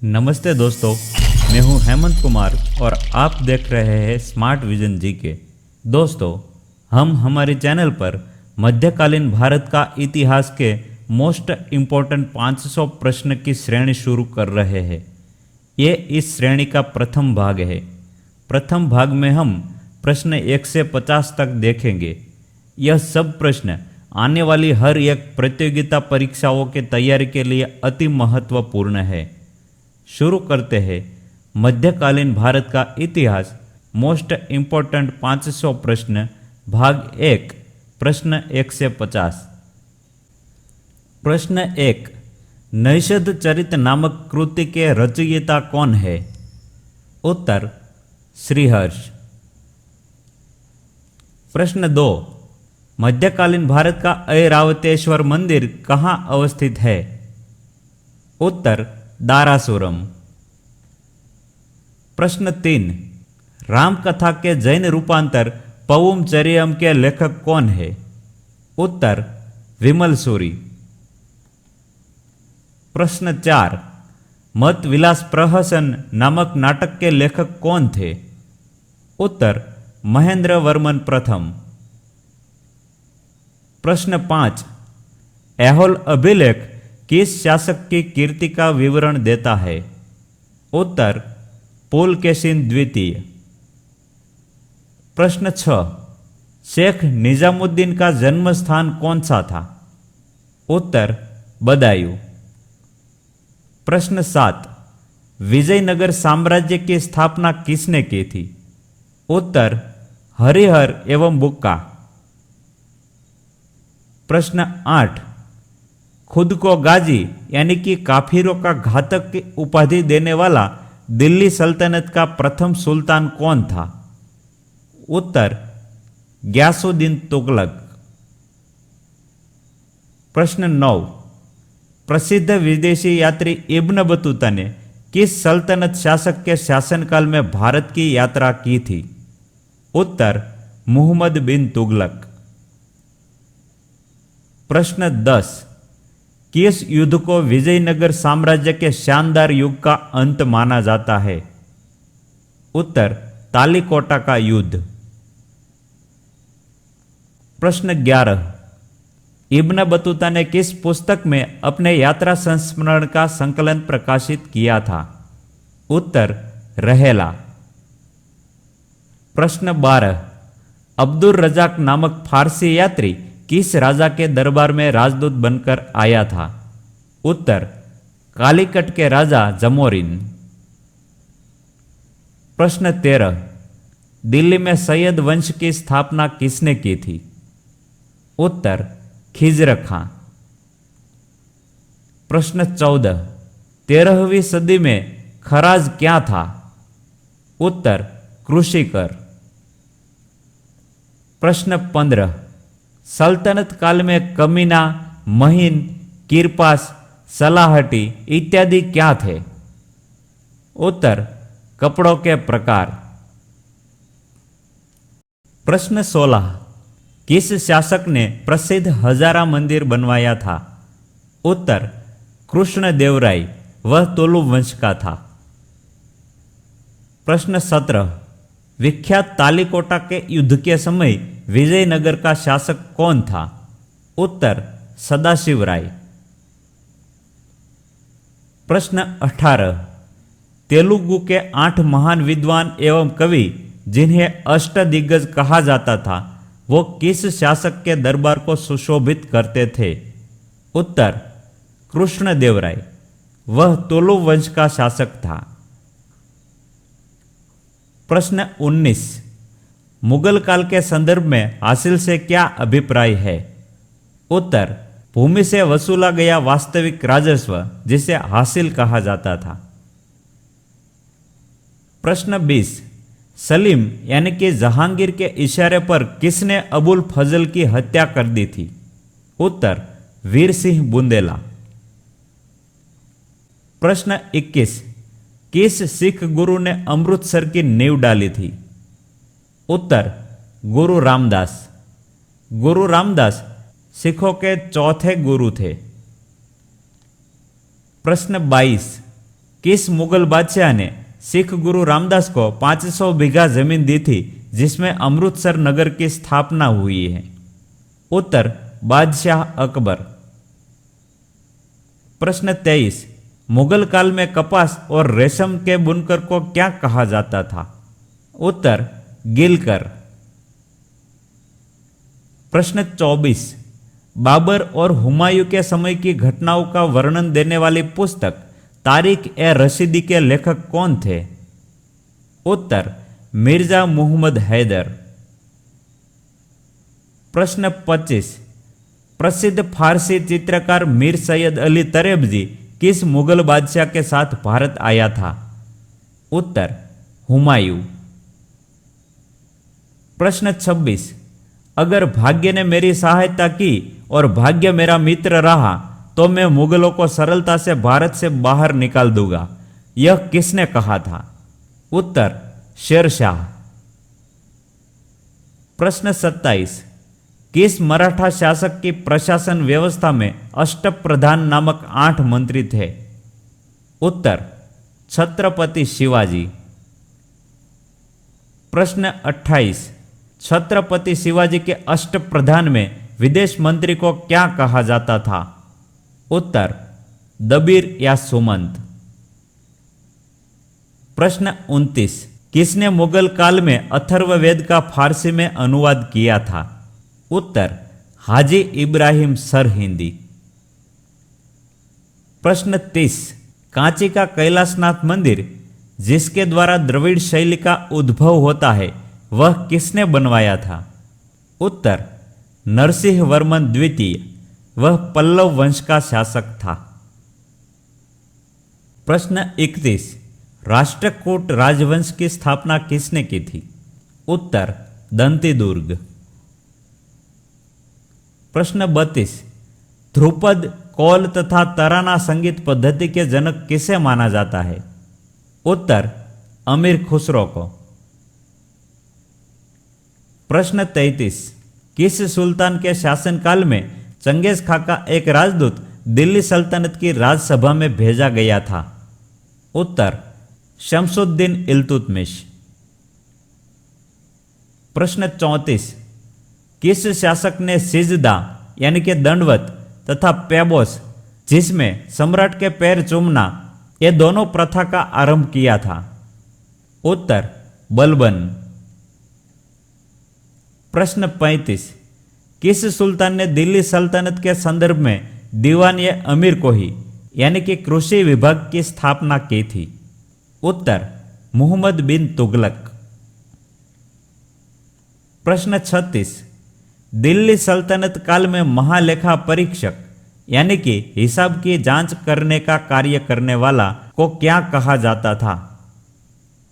नमस्ते दोस्तों, मैं हूं हेमंत कुमार और आप देख रहे हैं स्मार्ट विजन जी के। दोस्तों, हम हमारे चैनल पर मध्यकालीन भारत का इतिहास के मोस्ट इम्पोर्टेंट 500 प्रश्न की श्रेणी शुरू कर रहे हैं। ये इस श्रेणी का प्रथम भाग है। प्रथम भाग में हम प्रश्न 1 से 50 तक देखेंगे। यह सब प्रश्न आने वाली हर एक प्रतियोगिता परीक्षाओं की तैयारी के लिए अति महत्वपूर्ण है। शुरू करते हैं मध्यकालीन भारत का इतिहास मोस्ट इम्पोर्टेंट 500 प्रश्न भाग 1 प्रश्न 1 से 50। प्रश्न 1, नैषध चरित नामक कृति के रचयिता कौन है? उत्तर श्रीहर्ष। प्रश्न 2, मध्यकालीन भारत का ऐरावतेश्वर मंदिर कहाँ अवस्थित है? उत्तर दारासुरम। प्रश्न 3, रामकथा के जैन रूपांतर पवुम चरियम के लेखक कौन है? उत्तर विमल सूरी। प्रश्न 4, मत विलास प्रहसन नामक नाटक के लेखक कौन थे? उत्तर महेंद्र वर्मन प्रथम। प्रश्न 5, ऐहोल अभिलेख किस शासक की कीर्ति का विवरण देता है? उत्तर पुलकेशिन द्वितीय। प्रश्न 6, शेख निजामुद्दीन का जन्म स्थान कौन सा था? उत्तर बदायूं। प्रश्न 7, विजयनगर साम्राज्य की स्थापना किसने की थी? उत्तर हरिहर एवं बुक्का। प्रश्न 8, खुद को गाजी यानी कि काफिरों का घातक की उपाधि देने वाला दिल्ली सल्तनत का प्रथम सुल्तान कौन था? उत्तर ग्यासुद्दीन तुगलक। प्रश्न 9, प्रसिद्ध विदेशी यात्री इब्न बतूता ने किस सल्तनत शासक के शासनकाल में भारत की यात्रा की थी? उत्तर मुहम्मद बिन तुगलक। प्रश्न 10, किस युद्ध को विजयनगर साम्राज्य के शानदार युग का अंत माना जाता है? उत्तर तालीकोटा का युद्ध। प्रश्न 11, इब्न बतूता ने किस पुस्तक में अपने यात्रा संस्मरण का संकलन प्रकाशित किया था? उत्तर रहेला। प्रश्न 12, अब्दुल रजाक नामक फारसी यात्री किस राजा के दरबार में राजदूत बनकर आया था? उत्तर कालीकट के राजा जमोरिन। प्रश्न 13, दिल्ली में सैयद वंश की स्थापना किसने की थी? उत्तर खिजर खां। प्रश्न 14, 13वीं सदी में खराज क्या था? उत्तर कृषि कर। प्रश्न 15, सल्तनत काल में कमीना, महीन, किरपास, सलाहटी इत्यादि क्या थे? उत्तर कपड़ों के प्रकार। प्रश्न 16, किस शासक ने प्रसिद्ध हजारा मंदिर बनवाया था? उत्तर कृष्णदेवराय, वह तोलु वंश का था। प्रश्न 17, विख्यात तालीकोटा के युद्ध के समय विजयनगर का शासक कौन था? उत्तर सदाशिव राय। प्रश्न 18, तेलुगु के 8 महान विद्वान एवं कवि जिन्हें अष्टदिग्गज कहा जाता था, वो किस शासक के दरबार को सुशोभित करते थे? उत्तर कृष्णदेवराय, वह तोलु वंश का शासक था। प्रश्न 19, मुगल काल के संदर्भ में हासिल से क्या अभिप्राय है? उत्तर भूमि से वसूला गया वास्तविक राजस्व, जिसे हासिल कहा जाता था। प्रश्न 20, सलीम यानी कि जहांगीर के इशारे पर किसने अबुल फजल की हत्या कर दी थी? उत्तर वीर सिंह बुंदेला। प्रश्न 21, किस सिख गुरु ने अमृतसर की नींव डाली थी? उत्तर गुरु रामदास। गुरु रामदास सिखों के चौथे गुरु थे। प्रश्न 22, किस मुगल बादशाह ने सिख गुरु रामदास को 500 बीघा जमीन दी थी जिसमें अमृतसर नगर की स्थापना हुई है? उत्तर बादशाह अकबर। प्रश्न 23, मुगल काल में कपास और रेशम के बुनकर को क्या कहा जाता था? उत्तर गिलकर। प्रश्न 24, बाबर और हुमायूं के समय की घटनाओं का वर्णन देने वाली पुस्तक तारीख ए रशीदी के लेखक कौन थे? उत्तर मिर्जा मुहम्मद हैदर। प्रश्न 25, प्रसिद्ध फारसी चित्रकार मीर सैयद अली तरेबजी किस मुगल बादशाह के साथ भारत आया था? उत्तर हुमायूं। प्रश्न 26, अगर भाग्य ने मेरी सहायता की और भाग्य मेरा मित्र रहा तो मैं मुगलों को सरलता से भारत से बाहर निकाल दूंगा, यह किसने कहा था? उत्तर शेरशाह। प्रश्न 27, किस मराठा शासक की प्रशासन व्यवस्था में अष्टप्रधान नामक 8 मंत्री थे? उत्तर छत्रपति शिवाजी। प्रश्न 28, छत्रपति शिवाजी के अष्टप्रधान में विदेश मंत्री को क्या कहा जाता था? उत्तर दबीर या सुमंत। प्रश्न 29, किसने मुगल काल में अथर्ववेद का फारसी में अनुवाद किया था? उत्तर हाजी इब्राहिम सरहिंदी। प्रश्न 30, कांची का कैलाशनाथ मंदिर जिसके द्वारा द्रविड़ शैली का उद्भव होता है वह किसने बनवाया था? उत्तर नरसिंह वर्मन द्वितीय, वह पल्लव वंश का शासक था। प्रश्न 31, राष्ट्रकूट राजवंश की स्थापना किसने की थी? उत्तर दंतीदुर्ग। प्रश्न 32, ध्रुपद, कौल तथा तराना संगीत पद्धति के जनक किसे माना जाता है? उत्तर अमीर खुसरो को। प्रश्न 33, किस सुल्तान के शासनकाल में चंगेज खां का एक राजदूत दिल्ली सल्तनत की राजसभा में भेजा गया था? उत्तर शमसुद्दीन इल्तुतमिश। प्रश्न 34, किस शासक ने सिजदा यानी कि दंडवत तथा पेबोस जिसमें सम्राट के पैर चूमना ये दोनों प्रथा का आरंभ किया था? उत्तर बलबन। प्रश्न 35, किस सुल्तान ने दिल्ली सल्तनत के संदर्भ में दीवान ए अमीर कोही यानी कि कृषि विभाग की स्थापना की थी? उत्तर मुहम्मद बिन तुगलक। प्रश्न 36, दिल्ली सल्तनत काल में महालेखा परीक्षक यानी कि हिसाब की जांच करने का कार्य करने वाला को क्या कहा जाता था?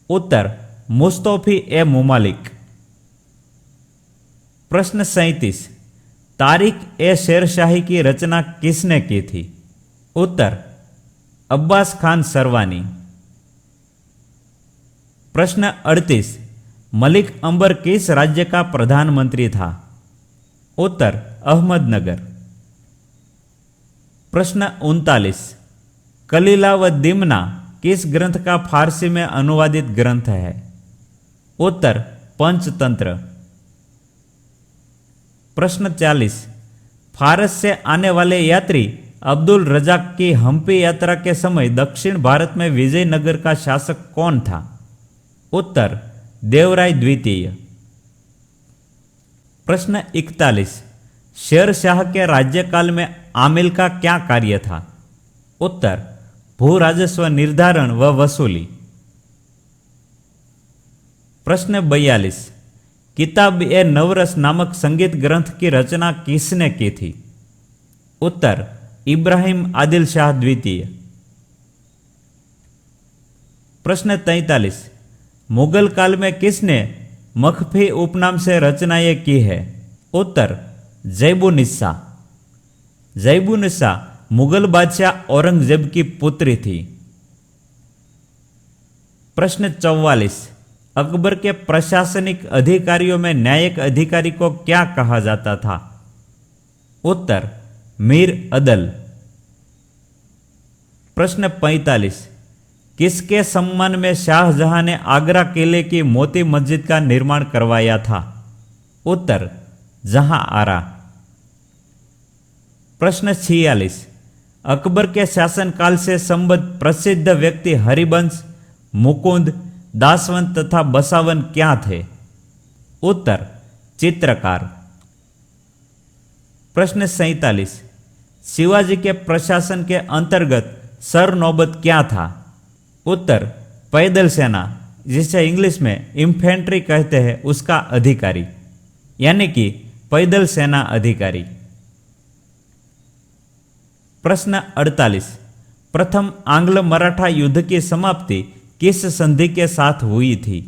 उत्तर मुस्तौफी ए मुमालिक। प्रश्न 37, तारीख ए शेरशाही की रचना किसने की थी? उत्तर अब्बास खान सरवानी। प्रश्न 38, मलिक अंबर किस राज्य का प्रधानमंत्री था? उत्तर अहमदनगर। प्रश्न 39, कलीला व दिमना किस ग्रंथ का फारसी में अनुवादित ग्रंथ है? उत्तर पंचतंत्र। प्रश्न 40, फारस से आने वाले यात्री अब्दुल रजाक की हम्पी यात्रा के समय दक्षिण भारत में विजयनगर का शासक कौन था? उत्तर देवराय द्वितीय। प्रश्न 41, शेर शाह के राज्यकाल में आमिल का क्या कार्य था? उत्तर भू राजस्व निर्धारण व वसूली। प्रश्न 42, किताब ए नवरस नामक संगीत ग्रंथ की रचना किसने की थी? उत्तर इब्राहिम आदिल शाह द्वितीय। प्रश्न 43, मुगल काल में किसने मखफी उपनाम से रचनाएं की है? उत्तर जैबुनिस्सा। जैबुनिस्सा मुगल बादशाह औरंगजेब की पुत्री थी। प्रश्न 44, अकबर के प्रशासनिक अधिकारियों में न्यायिक अधिकारी को क्या कहा जाता था? उत्तर मीर अदल। प्रश्न 45, किसके सम्मान में शाहजहां ने आगरा किले की मोती मस्जिद का निर्माण करवाया था? उत्तर जहां आरा। प्रश्न 46। अकबर के शासनकाल से संबद्ध प्रसिद्ध व्यक्ति हरिवंश, मुकुंद, दासवंत तथा बसावन क्या थे? उत्तर चित्रकार। प्रश्न 47। शिवाजी के प्रशासन के अंतर्गत सरनौबत क्या था? उत्तर पैदल सेना, जिसे इंग्लिश में इन्फेंट्री कहते हैं, उसका अधिकारी, यानी कि पैदल सेना अधिकारी। प्रश्न 48। प्रथम आंग्ल मराठा युद्ध की समाप्ति किस संधि के साथ हुई थी?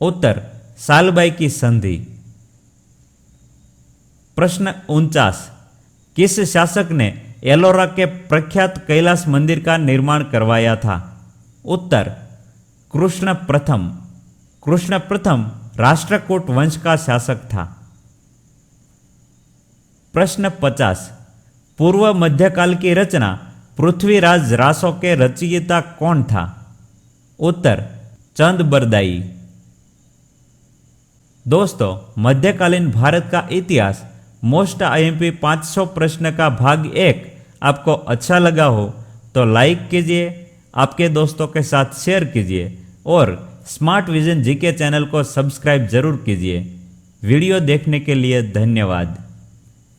उत्तर सालबाई की संधि। प्रश्न 49। किस शासक ने एलोरा के प्रख्यात कैलाश मंदिर का निर्माण करवाया था? उत्तर कृष्ण प्रथम। कृष्ण प्रथम राष्ट्रकूट वंश का शासक था। प्रश्न 50। पूर्व मध्यकाल की रचना पृथ्वीराज रासो के रचयिता कौन था? उत्तर चंद बरदाई। दोस्तों, मध्यकालीन भारत का इतिहास मोस्ट आईएमपी 500 प्रश्न का भाग 1 आपको अच्छा लगा हो तो लाइक कीजिए, आपके दोस्तों के साथ शेयर कीजिए और स्मार्ट विजन जीके चैनल को सब्सक्राइब जरूर कीजिए। वीडियो देखने के लिए धन्यवाद।